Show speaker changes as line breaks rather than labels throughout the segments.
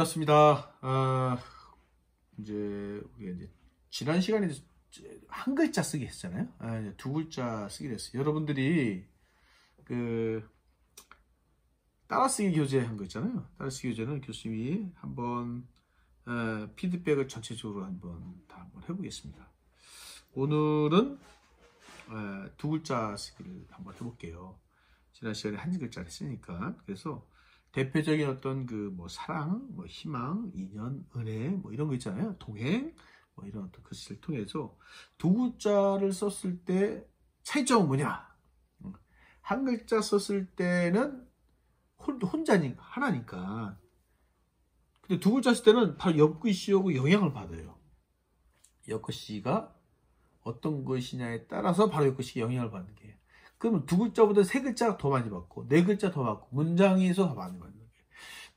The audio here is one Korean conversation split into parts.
반갑습니다. 이제 우리가 이제 지난 시간에 한 글자 쓰기 했잖아요. 이제 두 글자 쓰기로 했어요. 여러분들이 그 따라쓰기 교재 한 거 있잖아요. 따라쓰기 교재는 교수님이 한번 피드백을 전체적으로 한번 해보겠습니다. 오늘은 두 글자 쓰기를 한번 해볼게요. 지난 시간에 한 글자를 했으니까. 그래서 대표적인 어떤 사랑, 희망, 인연, 은혜, 이런 거 있잖아요. 동행, 이런 어떤 글씨를 통해서 두 글자를 썼을 때 차이점은 뭐냐? 한 글자 썼을 때는 혼자니까, 하나니까. 근데 두 글자 쓸 때는 바로 옆글씨하고 영향을 받아요. 옆글씨가 어떤 것이냐에 따라서 바로 옆글씨가 영향을 받는 게. 그러면 두 글자보다 세 글자가 더 많이 받고, 네 글자 더 받고, 문장에서 더 많이 받는 거예요.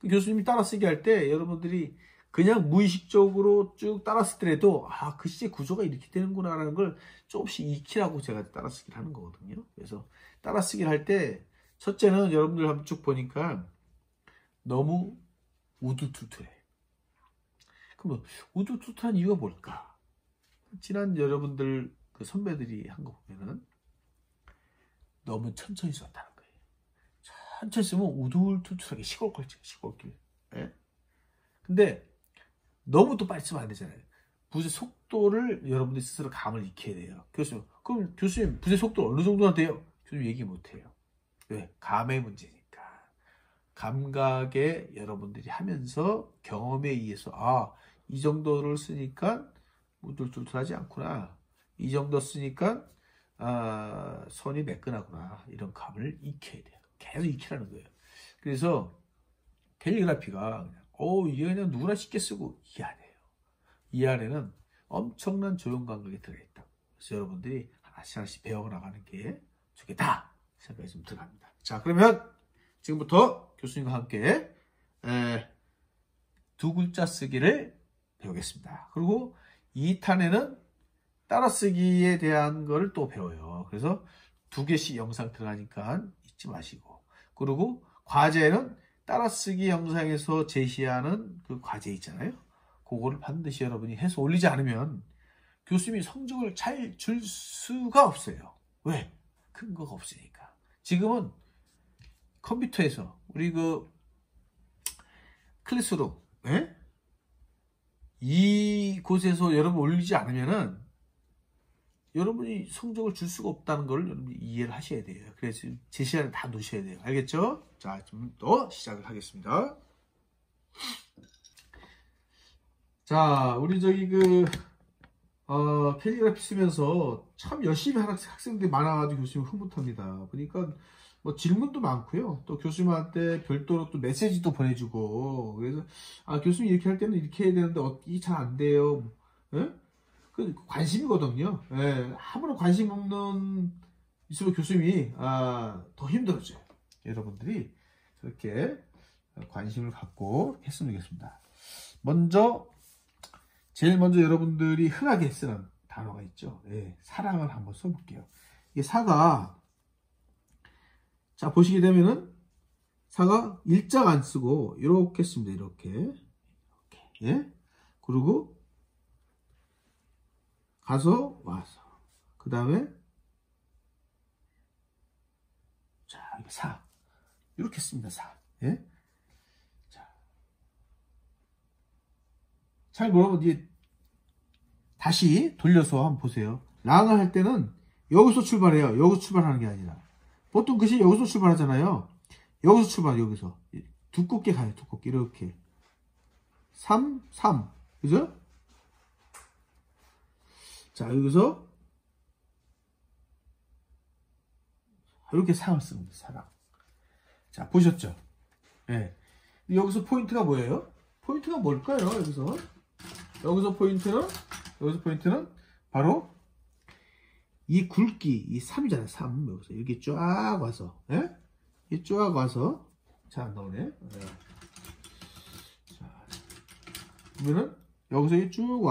교수님이 따라쓰기 할 때 여러분들이 그냥 무의식적으로 쭉 따라쓰더라도, 글씨의 구조가 이렇게 되는구나라는 걸 조금씩 익히라고 제가 따라쓰기를 하는 거거든요. 그래서 따라쓰기를 할 때, 첫째는 여러분들 한번 쭉 보니까 너무 우두투투해. 그럼 우두투투한 이유가 뭘까? 지난 여러분들 선배들이 한 거 보면은 너무 천천히 썼다는 거예요. 천천히 쓰면 우둘투투하게 시골길. 예? 근데 너무 또 빨리 쓰면 안 되잖아요. 붓의 속도를 여러분들이 스스로 감을 익혀야 돼요. 교수님, 그럼 교수님 붓의 속도 어느 정도나 돼요? 교수님 얘기 못 해요. 왜? 감의 문제니까. 감각에 여러분들이 하면서 경험에 의해서 이 정도를 쓰니까 우둘투투하지 않구나. 이 정도 쓰니까 손이 매끈하구나. 이런 감을 익혀야 돼요. 계속 익히라는 거예요. 그래서 캘리그라피가 이게 그냥 누구나 쉽게 쓰고 이 안에요. 이 안에는 엄청난 조형 감각이 들어있다. 그래서 여러분들이 하나씩 배워나가는 게 좋겠다 생각이 좀 들어갑니다. 자, 그러면 지금부터 교수님과 함께 두 글자 쓰기를 배우겠습니다. 그리고 2탄에는 따라쓰기에 대한 거를 또 배워요. 그래서 2개씩 영상 들어가니까 잊지 마시고. 그리고 과제는 따라쓰기 영상에서 제시하는 그 과제 있잖아요. 그거를 반드시 여러분이 해서 올리지 않으면 교수님이 성적을 잘 줄 수가 없어요. 왜? 근거가 없으니까. 지금은 컴퓨터에서 우리 클래스룸 이곳에서 여러분 올리지 않으면은 여러분이 성적을 줄 수가 없다는 걸 여러분이 이해를 하셔야 돼요. 그래서 제 시간에 다 놓으셔야 돼요. 알겠죠? 자, 좀 더 시작을 하겠습니다. 자, 우리 캘리그라피 쓰면서 참 열심히 하는 학생들이 많아가지고 교수님 흐뭇합니다. 보니까 질문도 많고요. 또 교수님한테 별도로 또 메시지도 보내주고. 그래서 교수님 이렇게 할 때는 이렇게 해야 되는데 이게 잘 안 돼요. 그 관심이거든요. 아무런 관심 없는 있으면 교수님이 더 힘들어져요. 여러분들이 그렇게 관심을 갖고 했으면 좋겠습니다. 제일 먼저 여러분들이 흔하게 쓰는 단어가 있죠. 사랑을 한번 써볼게요. 이게 사가, 자, 보시게 되면은 사가 일자가 안 쓰고 이렇게 씁니다. 이렇게. 그리고 가서 와서 그 다음에 자, 이거 사 이렇게 씁니다. 사. 자, 잘 보면 이제 다시 돌려서 한번 보세요. 랑을 할 때는 여기서 출발해요. 여기서 출발하는 게 아니라 보통 글씨 여기서 출발하잖아요. 여기서 출발, 여기서 두껍게 가요. 두껍게 이렇게 3, 3, 그죠? 자, 여기서 이렇게 사랑을 씁니다. 사랑. 자, 보셨죠? 여기서 포인트가 뭐예요? 포인트가 뭘까요? 여기서 포인트는 바로 이 굵기, 이 3이잖아요. 3. 여기서 이렇게 쫙 와서, 이렇게 쫙 와서, 잘 안 나오네. 자, 그러면은 여기서 이렇게 쭉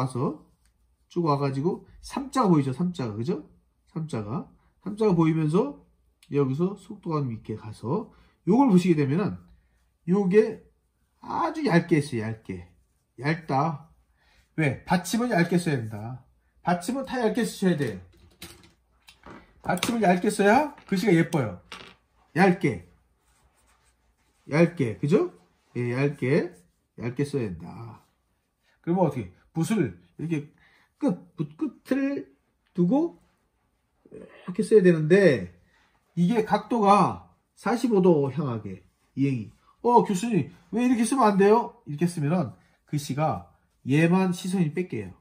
와가지고 3자가 보이죠? 3자가, 그죠? 3자가 보이면서 여기서 속도감 있게 가서 요걸 보시게 되면은 요게 아주 얇게 써요. 얇게. 얇다. 왜? 받침은 얇게 써야 된다. 받침은 다 얇게 쓰셔야 돼. 받침을 얇게 써야 글씨가 예뻐요. 얇게. 얇게. 그죠? 예, 얇게 써야 된다. 그러면 어떻게? 붓을 이렇게 붓 끝을 두고 이렇게 써야 되는데, 이게 각도가 45도 향하게, 이행이. 교수님, 왜 이렇게 쓰면 안 돼요? 이렇게 쓰면은 글씨가 얘만 시선이 뺏겨요.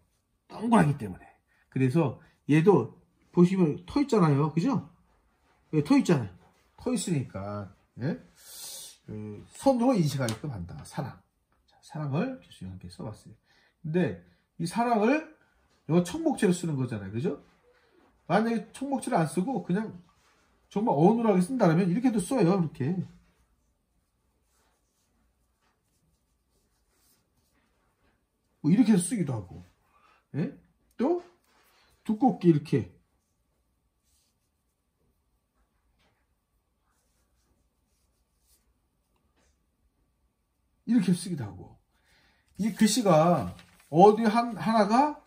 동그랗기 때문에. 그래서 얘도 보시면 터 있잖아요. 그죠? 터 있잖아요. 터 있으니까, 예? 손으로 인식하게끔 한다. 사랑. 자, 사랑을 교수님 함께 써봤어요. 근데 이 사랑을 요 청목체로 쓰는 거잖아요. 그죠? 만약에 청목체를 안 쓰고 그냥 정말 어눌하게 쓴다면 이렇게도 써요. 이렇게. 뭐 이렇게 해서 쓰기도 하고. 예? 또 두껍게 이렇게. 이렇게 쓰기도 하고. 이 글씨가 어디 하나가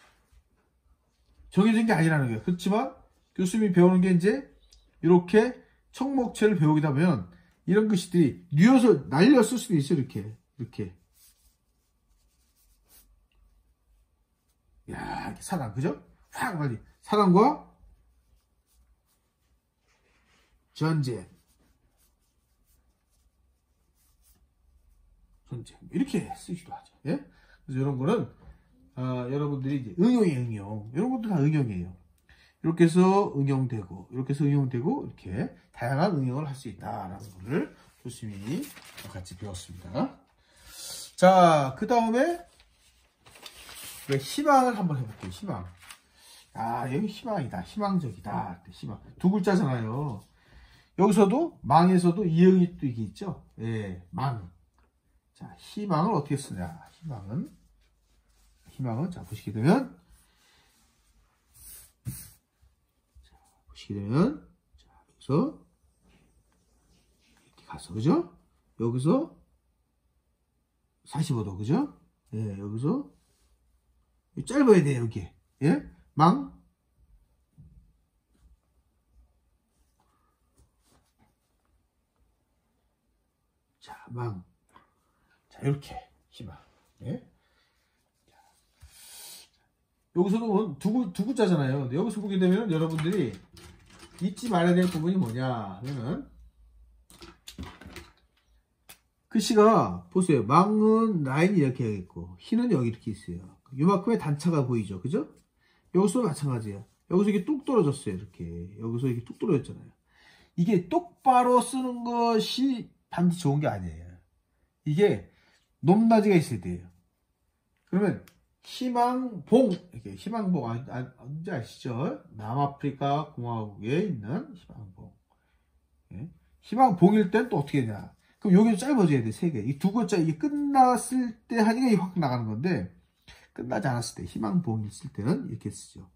정해진 게 아니라는 거예요. 그렇지만 교수님이 배우는 게 이제 이렇게 청목체를 배우게 되면 이런 글씨들이 뉘어서 날려 쓸 수도 있어요. 이렇게. 야, 이렇게 사랑, 그죠? 확 빨리. 사랑과 전쟁. 이렇게 쓰기도 하죠. 예? 그래서 이런 거는 여러분들이 이제 응용. 이런 것도 다 응용이에요. 이렇게 해서 응용되고, 이렇게 해서 응용되고, 이렇게 다양한 응용을 할 수 있다라는 것을 교수님이 같이 배웠습니다. 자, 그 다음에 희망을 한번 해볼게요. 희망. 여기 희망이다. 희망적이다. 희망. 두 글자잖아요. 여기서도 망에서도 이응이 또 이게 있죠. 예, 망. 자, 희망을 어떻게 쓰냐? 희망은 자 보시게 되면 자 여기서 이렇게 가서 그죠? 여기서 45도 그죠? 예, 여기서 짧아야 돼요 여기. 예, 망. 자, 망. 자, 이렇게 희망. 예. 여기서도 두 글자잖아요. 여기서 보게 되면 여러분들이 잊지 말아야 될 부분이 뭐냐 하면은 글씨가 보세요. 망은 라인이 이렇게 있고 희는 여기 이렇게 있어요. 이만큼의 단차가 보이죠. 그죠? 여기서도 마찬가지예요. 여기서 이렇게 뚝 떨어졌어요. 이렇게 여기서 이렇게 뚝 떨어졌잖아요. 이게 똑바로 쓰는 것이 반드시 좋은 게 아니에요. 이게 높낮이가 있어야 돼요. 그러면 희망봉, 이렇게 희망봉 뭔지 아시죠? 남아프리카 공화국에 있는 희망봉. 예? 희망봉일 땐 또 어떻게 되냐? 그럼 여기는 짧아져야 돼, 세 개. 이 두 글자 이게 끝났을 때 하니까 확 나가는 건데 끝나지 않았을 때 희망봉이 있을 때는 이렇게 쓰죠.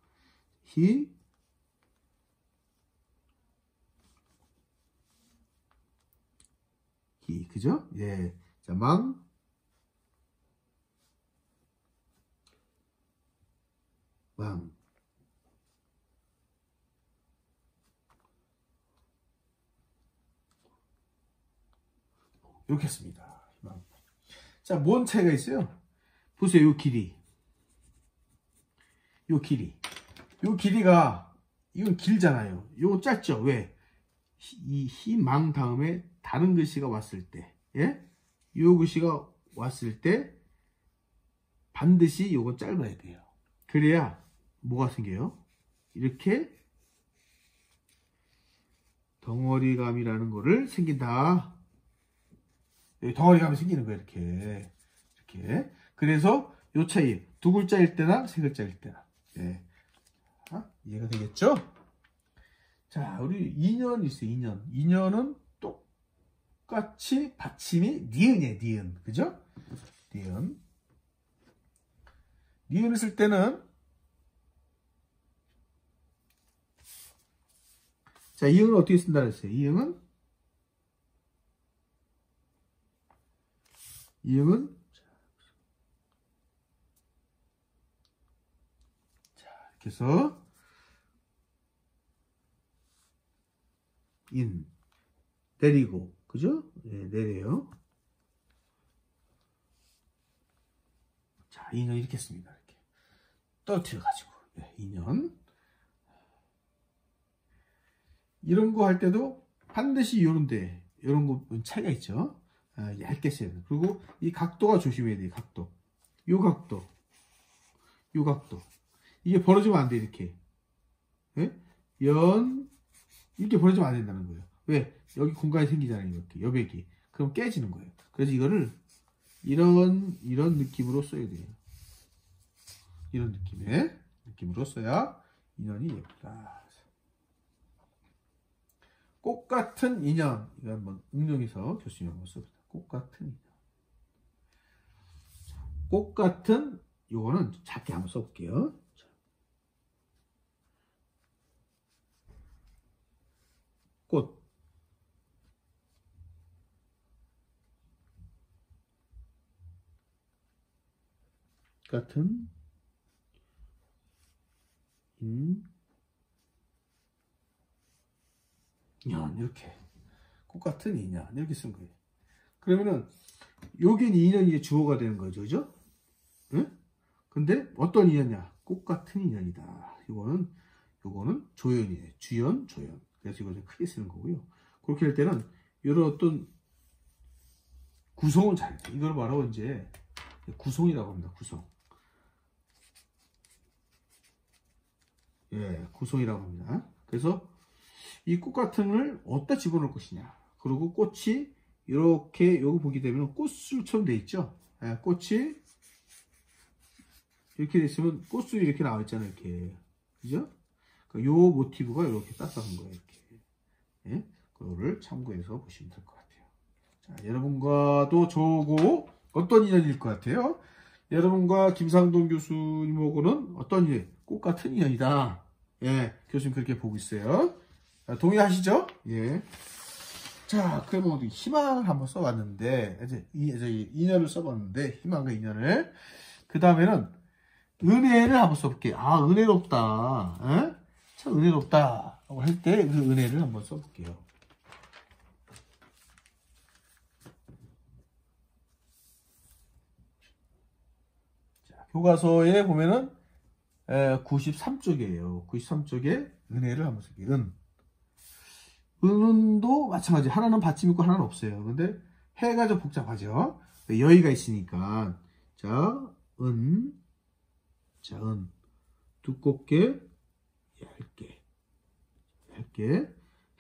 그죠? 예. 자, 망. 이렇게 했습니다. 자, 뭔 차이가 있어요? 보세요, 요 길이. 요 길이가, 이건 길잖아요. 요거 짧죠? 왜? 이 희망 다음에 다른 글씨가 왔을 때, 예? 요 글씨가 왔을 때 반드시 요거 짧아야 돼요. 그래야 뭐가 생겨요? 이렇게 덩어리감이라는 거를 생긴다. 덩어리감이 생기는 거예요. 이렇게. 그래서 요 차이 두 글자일 때나 세 글자일 때나. 예. 이해가 되겠죠? 자, 우리 인연 있어요. 인연은 똑같이 받침이 니은이에요. 니은. 그죠? 니은을 쓸 때는 자, 이응은 어떻게 쓴다 그랬어요? 이응은 이응은 자, 이렇게 해서 인 내리고 그죠? 네, 내려요. 자, 2년 이렇게 씁니다. 이렇게 떨어뜨려 가지고 2년 이런 거 할 때도 반드시 요런데 이런 거 차이가 있죠. 얇게 써야 돼요. 그리고 이 각도가 조심해야 돼요. 각도. 요 각도. 요 각도. 이게 벌어지면 안 돼. 이렇게. 예? 이렇게 벌어지면 안 된다는 거예요. 왜? 여기 공간이 생기잖아요. 이렇게. 여백이. 그럼 깨지는 거예요. 그래서 이거를 이런 느낌으로 써야 돼요. 이런 느낌으로 써야 인연이 예쁘다. 꽃 같은 인연. 이거 한번 응용해서 교수님 한번 써봅시다. 꽃 같은 인연. 꽃 같은, 요거는 작게 한번 써볼게요. 꽃. 같은 인연. 이렇게. 꽃 같은 인연. 이렇게 쓴 거예요. 그러면은, 여긴 인연이 주어가 되는 거죠. 그죠? 응? 근데 어떤 인연이냐? 꽃 같은 인연이다. 요거는 조연이에요. 주연, 조연. 그래서 이걸 좀 크게 쓰는 거고요. 그렇게 할 때는 이런 어떤 구성은 잘 돼. 이걸 바로 이제 구성이라고 합니다. 구성. 예, 구성이라고 합니다. 그래서 이 꽃 같은 걸 어디다 집어넣을 것이냐. 그리고 꽃이 이렇게 여기 보게 되면 꽃술처럼 돼 있죠. 예, 꽃이 이렇게 돼 있으면 꽃술이 이렇게 나와 있잖아요. 이렇게. 그죠? 요 모티브가 이렇게 따뜻한 거예요. 이렇게. 예? 그거를 참고해서 보시면 될 것 같아요. 자, 여러분과도 저하고 어떤 인연일 것 같아요? 여러분과 김상돈 교수님하고는 어떤 인연? 꽃 같은 인연이다. 예, 교수님 그렇게 보고 있어요. 자, 동의하시죠? 예. 자, 그러면 우리 희망을 한번 써봤는데, 이제 인연을 써봤는데, 희망과 인연을. 그 다음에는 은혜를 한번 써볼게요. 아, 은혜롭다. 예? 참 은혜롭다. 할 때 그 은혜를 한번 써볼게요. 자, 교과서에 보면은 93쪽이에요. 93쪽에 은혜를 한번 쓸게요. 은도 마찬가지. 하나는 받침 있고 하나는 없어요. 근데 해가 좀 복잡하죠. 여의가 있으니까. 자, 자, 두껍게, 얇게.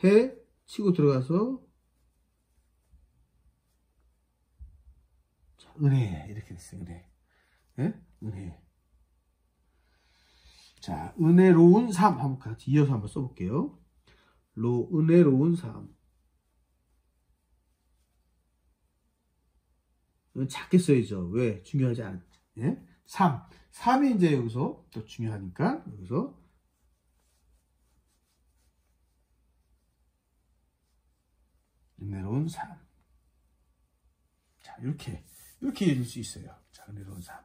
해 치고 들어가서 자, 은혜 이렇게 됐어요. 은혜. 네? 은혜. 자, 은혜로운 삶 한번 같이 이어서 한번 써볼게요. 은혜로운 삶. 작게 써야죠. 왜? 중요하지 않죠. 예? 삶이 이제 여기서 또 중요하니까 여기서 은혜로운 삶. 자, 이렇게 읽을 수 있어요. 자, 은혜로운 삶.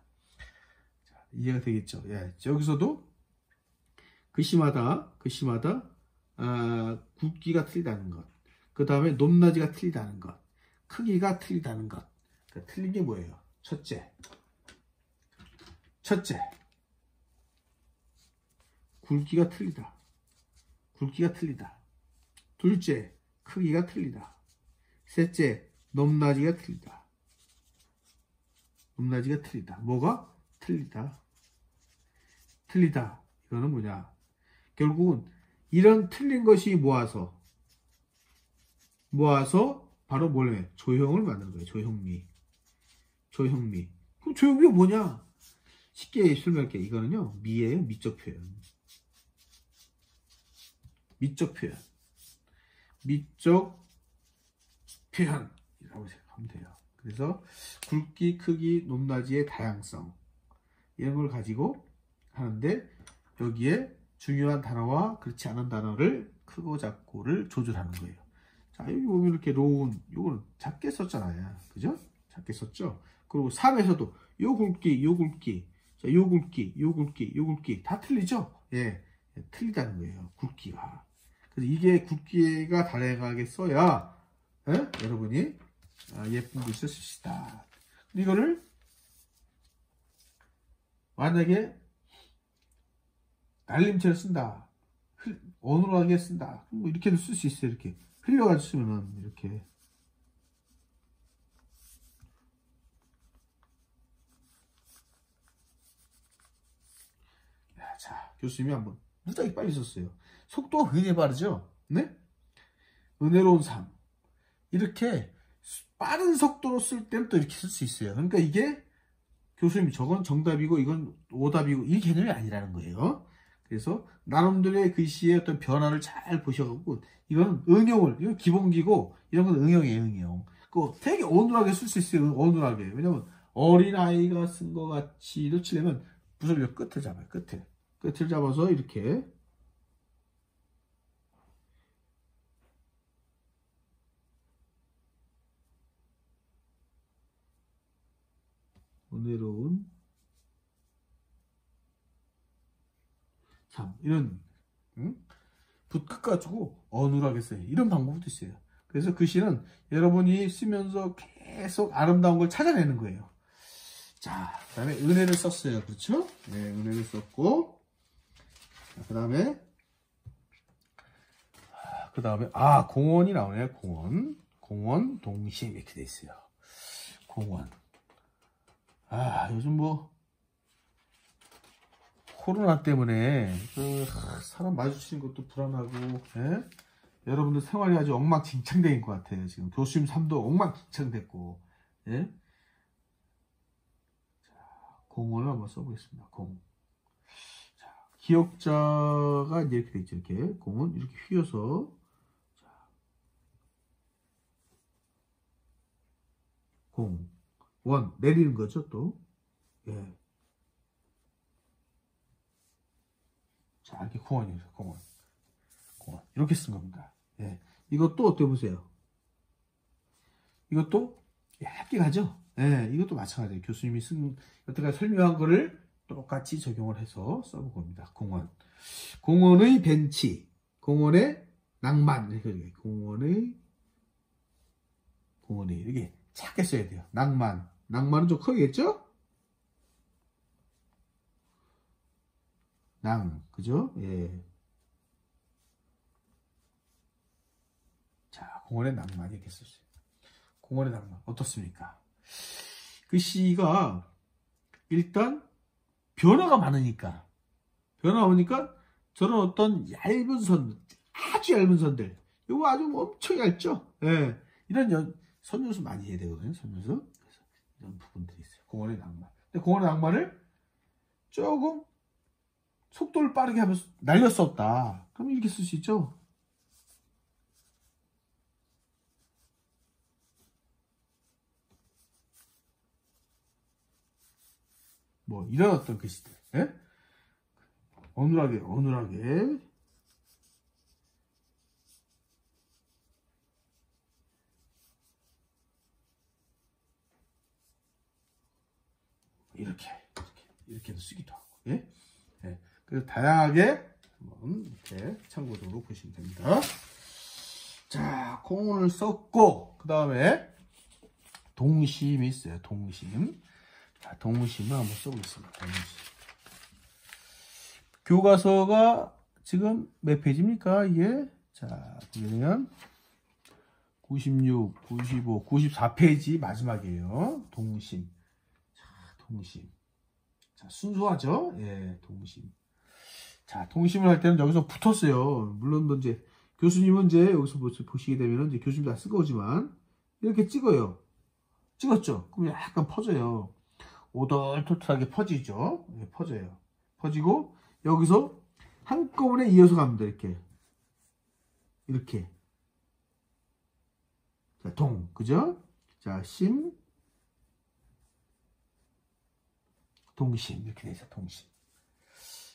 자, 이해가 되겠죠? 예, 여기서도 글씨마다 굵기가 틀리다는 것. 그 다음에 높낮이가 틀리다는 것. 크기가 틀리다는 것. 그러니까 틀린 게 뭐예요? 첫째. 굵기가 틀리다. 둘째, 크기가 틀리다. 셋째, 높낮이가 틀리다. 뭐가? 틀리다. 이거는 뭐냐? 결국은 이런 틀린 것이 모아서 바로 뭐래? 조형을 만드는 거예요. 조형미. 그럼 조형미가 뭐냐? 쉽게 설명할게. 이거는요, 미예요. 미적 표현. 미적표현이라고 생각하면 돼요. 그래서 굵기, 크기, 높낮이의 다양성 이런 걸 가지고 하는데 여기에 중요한 단어와 그렇지 않은 단어를 크고 작고를 조절하는 거예요. 자, 여기 보면 이렇게 로운, 요거는 작게 썼잖아요. 그죠? 작게 썼죠. 그리고 3에서도 요 굵기, 요 굵기, 자, 요 굵기, 요 굵기, 요 굵기 다 틀리죠? 예, 틀리다는 거예요. 굵기가. 그래서 이게 굵기가 다양하게 써야 여러분이 예쁜 글씨를 쓸 수 있다. 이거를 만약에 날림체를 쓴다, 어눌하게 쓴다, 뭐 이렇게도 쓸 수 있어요. 이렇게 흘려가지고 쓰면은 이렇게. 자, 교수님이 한번 무지하게 빨리 썼어요. 속도가 굉장히 빠르죠? 네? 은혜로운 삶. 이렇게 빠른 속도로 쓸 때는 또 이렇게 쓸 수 있어요. 그러니까 이게 교수님이 저건 정답이고 이건 오답이고 이 개념이 아니라는 거예요. 그래서 나름대로의 글씨의 어떤 변화를 잘 보셔갖고 이건 응용을, 이건 기본기고 이런 건 응용이에요, 응용. 그거 되게 어눌하게 쓸 수 있어요, 어눌하게. 왜냐면 어린아이가 쓴 것 같이 놓치려면 붓을 끝을 잡아요, 끝을 잡아서 이렇게. 은혜로운 삶, 이런 붓 끝 가지고 어눌하게 써요. 이런 방법도 있어요. 그래서 글씨는 여러분이 쓰면서 계속 아름다운 걸 찾아내는 거예요. 자, 그 다음에 은혜를 썼어요. 그렇죠? 네, 은혜를 썼고, 그 다음에 공원이 나오네요. 공원 동심 이렇게 돼 있어요. 공원. 요즘 뭐 코로나 때문에 사람 마주치는 것도 불안하고, 예? 여러분들 생활이 아주 엉망진창된 것 같아요. 지금 교수님 삶도 엉망진창됐고, 예? 자, 공원을 한번 써보겠습니다. 자, 기역자가 이제 이렇게 돼 있죠. 이렇게 공은 이렇게 휘어서, 자, 원 내리는 거죠. 또, 예. 자, 이렇게 공원이에요. 공원 이렇게 쓴 겁니다. 예. 이것도 어때 보세요. 이것도 얇게 가죠. 예. 이것도 마찬가지예요. 교수님이 쓴 여태까지 설명한 거를 똑같이 적용을 해서 써본 겁니다. 공원의 벤치, 공원의 낭만, 이렇게 공원의 이렇게 작게 써야 돼요. 낭만은 좀 커야겠죠? 그죠? 예. 자, 공원의 낭만 이렇게 썼어요. 공원의 낭만 어떻습니까? 글씨가 일단 변화가 많으니까 저런 어떤 얇은 선, 아주 얇은 선들, 이거 아주 엄청 얇죠? 예. 이런 선요수 많이 해야 되거든요. 선요수. 그래서 이런 부분들이 있어요. 공원의 낭만. 근데 공원의 낭만을 조금 속도를 빠르게 하면서 날려 썼다. 그럼 이렇게 쓸 수 있죠? 뭐 이런 어떤 글씨들, 예? 어눌하게 이렇게도 쓰기도 하고, 예? 예. 그래서 다양하게 한번 이렇게 참고적으로 보시면 됩니다. 자, 공원을 썼고, 그 다음에 동심이 있어요. 자, 동심을 한번 써보겠습니다. 교과서가 지금 몇 페이지입니까? 이게? 자, 보면 96, 95, 94페이지 마지막이에요. 동심. 자, 순수하죠? 예, 동심. 자, 동심을 할 때는 여기서 붙었어요. 물론 뭐 이제 교수님은 이제 여기서 보시게 되면 이제 교수님 다 쓴 거지만 이렇게 찍어요. 찍었죠? 그럼 약간 퍼져요. 오돌토돌하게 퍼지죠? 예, 퍼져요. 퍼지고 여기서 한꺼번에 이어서 갑니다. 이렇게. 자, 그죠? 자, 동심 이렇게 되죠. 동심.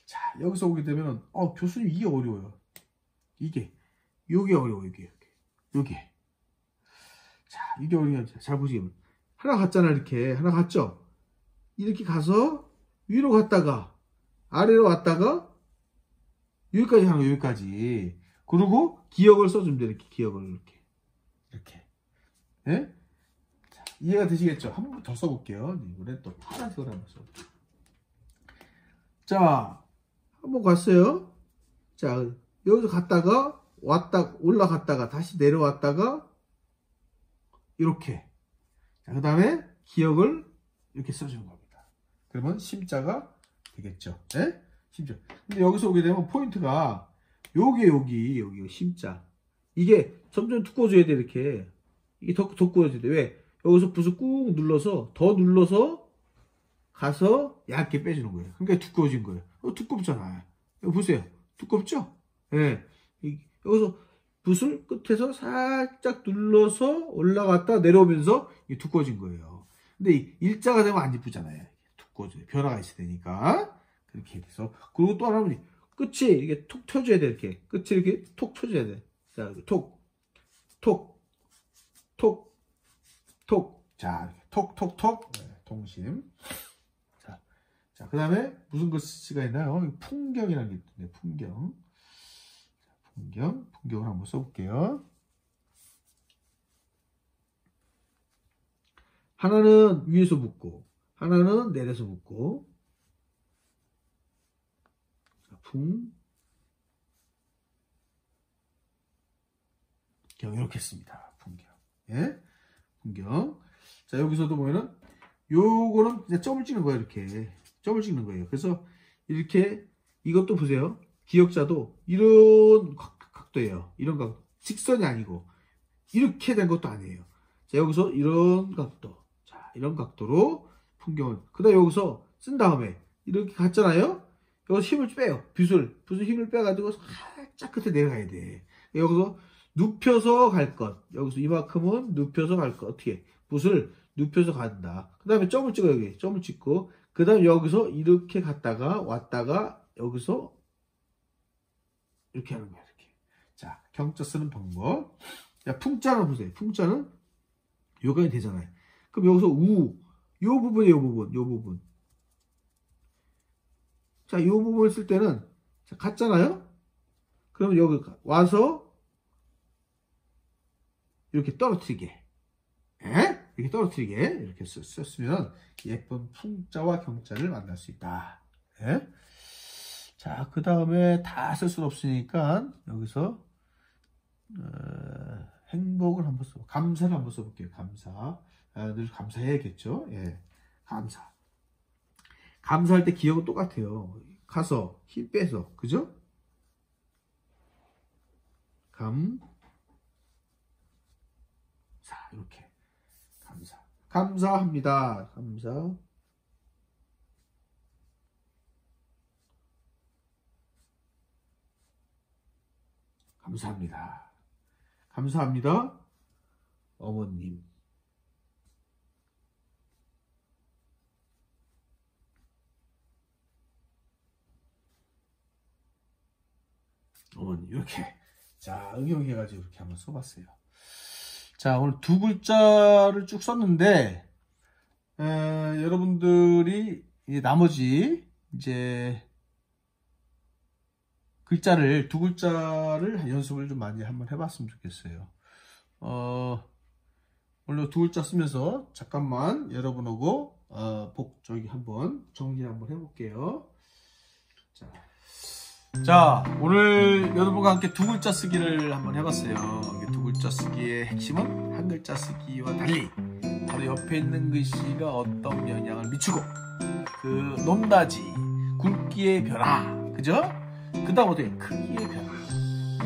자, 여기서 오게 되면 교수님 이게 어려워요. 요게 어려워요. 요게. 자, 이게 어려워요. 잘 보시면 하나 갔잖아. 이렇게 하나 갔죠. 이렇게 가서 위로 갔다가 아래로 왔다가 여기까지 하는 거 여기까지. 그리고 기역을 써주면 돼. 이렇게 기역을 이렇게. 예? 자, 이해가 되시겠죠? 한 번 더 써볼게요. 이번엔 또 파란색으로 한번 써볼게요. 자, 한번 갔어요. 자, 여기서 갔다가 왔다 올라갔다가 다시 내려왔다가 이렇게. 자, 그 다음에 기역을 이렇게 써주는 겁니다. 그러면 심자가 되겠죠. 예? 심자. 근데 여기서 오게 되면 포인트가 여기 심자. 이게 점점 두꺼워져야 돼. 이렇게. 이게 더 두꺼워져야 돼. 왜? 여기서 붓을 꾹 눌러서 더 눌러서 가서 얇게 빼주는 거예요. 그러니까 두꺼워진 거예요. 두껍잖아요. 이거 보세요. 두껍죠? 예. 여기서 붓을 끝에서 살짝 눌러서 올라갔다 내려오면서 이게 두꺼워진 거예요. 근데 일자가 되면 안 이쁘잖아요. 두꺼워져요. 변화가 있어야 되니까. 그렇게 해서. 그리고 또 하나는 끝이 이렇게 톡 쳐줘야 돼. 이렇게. 끝이 이렇게 톡 쳐줘야 돼. 자, 톡, 톡, 톡, 톡. 자, 톡, 톡, 톡. 네, 동심. 자, 그 다음에 무슨 글씨가 있나요? 풍경이라는 게 있던데, 풍경. 풍경을 한번 써볼게요. 하나는 위에서 붙고, 하나는 내려서 붙고. 자, 풍경, 이렇게 씁니다. 풍경. 예? 풍경. 자, 여기서도 보면은, 요거는 이제 점을 찍는 거예요, 이렇게. 점을 찍는 거예요. 그래서 이렇게 이것도 보세요. 기역자도 이런 각도예요. 이런 각도. 직선이 아니고 이렇게 된 것도 아니에요. 자, 여기서 이런 각도. 자, 이런 각도로 풍경을. 그다음에 여기서 쓴 다음에 이렇게 갔잖아요. 여기서 힘을 빼요. 붓을 힘을 빼가지고 살짝 끝에 내려가야 돼. 여기서 눕혀서 갈 것. 여기서 이만큼은 눕혀서 갈 것. 어떻게? 붓을 눕혀서 간다. 그 다음에 점을 찍어. 여기 점을 찍고 그 다음에 여기서 이렇게 갔다가 왔다가 여기서 이렇게 하는 거야. 이렇게. 자, 경자 쓰는 방법. 자, 풍자는 보세요. 풍자는 요강이 되잖아요. 그럼 여기서 요 부분. 자, 요 부분을 쓸 때는 자, 갔잖아요. 그러면 여기 와서 이렇게 떨어뜨리게. 에? 이렇게 떨어뜨리게 이렇게 썼으면 예쁜 풍자와 경자를 만날 수 있다. 예? 자, 그 다음에 다 쓸 수는 없으니까 여기서 행복을 한번 써, 감사를 한번 써볼게요. 감사. 늘 감사해야겠죠. 예, 감사. 감사할 때 기억은 똑같아요. 가서 힘 빼서, 그죠? 자, 이렇게. 감사합니다. 감사합니다. 어머님. 이렇게. 자, 응용해가지고 이렇게 한번 써봤어요. 자, 오늘 두 글자를 쭉 썼는데, 여러분들이 이제 나머지 이제 두 글자를 연습을 좀 많이 한번 해봤으면 좋겠어요. 오늘 두 글자 쓰면서 잠깐만 여러분하고 저기 한번 정리 한번 해볼게요. 자, 오늘 여러분과 함께 두 글자 쓰기를 한번 해봤어요. 두 글자 쓰기의 핵심은 한 글자 쓰기와 달리 바로 옆에 있는 글씨가 어떤 영향을 미치고 그 높낮이, 굵기의 변화, 그죠? 그 다음 어떻게 크기의 변화,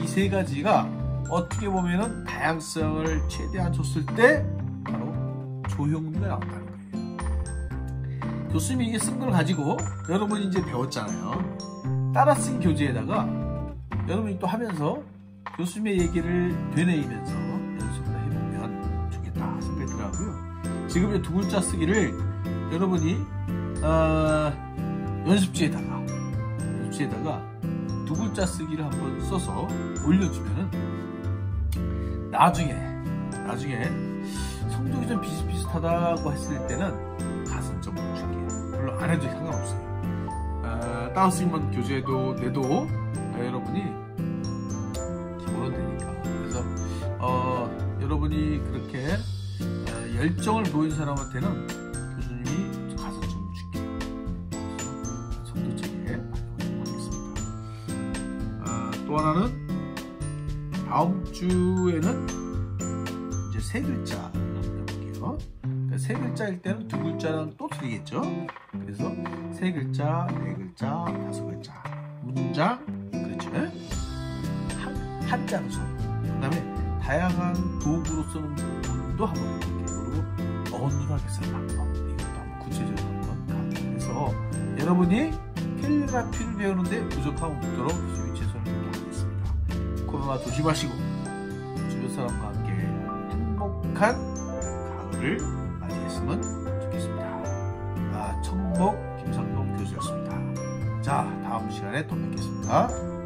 이 세 가지가 어떻게 보면은 다양성을 최대한 줬을 때 바로 조형미가 나온다는 거예요. 교수님이 이게 쓴 걸 가지고 여러분이 이제 배웠잖아요. 따라쓰기 교재에다가 여러분이 또 하면서 교수님의 얘기를 되뇌이면서 연습을 해보면 좋겠다 생각이 들어가고요. 지금 이 두 글자 쓰기를 여러분이 연습지에다가 두 글자 쓰기를 한번 써서 올려주면은 나중에 성적이 좀 비슷비슷하다고 했을 때는 가산점 줄게요. 물론 안 해도 상관없어요. 따스만 교재도 내도 여러분이 기본은 되니까. 그래서 여러분이 그렇게 열정을 보인 사람한테는 교수님이 가산점을 줄게요. 그래서 성적책에 반영하겠습니다. 또 하나는 다음 주에는 이제 세 글자 해볼게요. 그러니까 세 글자일 때는 두 글자는 또 드리겠죠. 그래서 세 글자, 네 글자, 다섯 글자 문장, 그렇죠? 한자로서. 그 다음에 다양한 도구로 쓰는 부분도 한번 해볼게요. 그리고 어눌하게 쓰는 방법, 이것도 한번 구체적으로 한번 강의해서 여러분이 캘리그라피를 배우는데 부족함 없도록 교수님이 최선을 다하겠습니다. 코로나 조심하시고 주변 사람과 함께 행복한 가을을 맞이했으면 좋겠습니다. 청복 김상동 교수였습니다. 자, 다음 시간에 또 뵙겠습니다.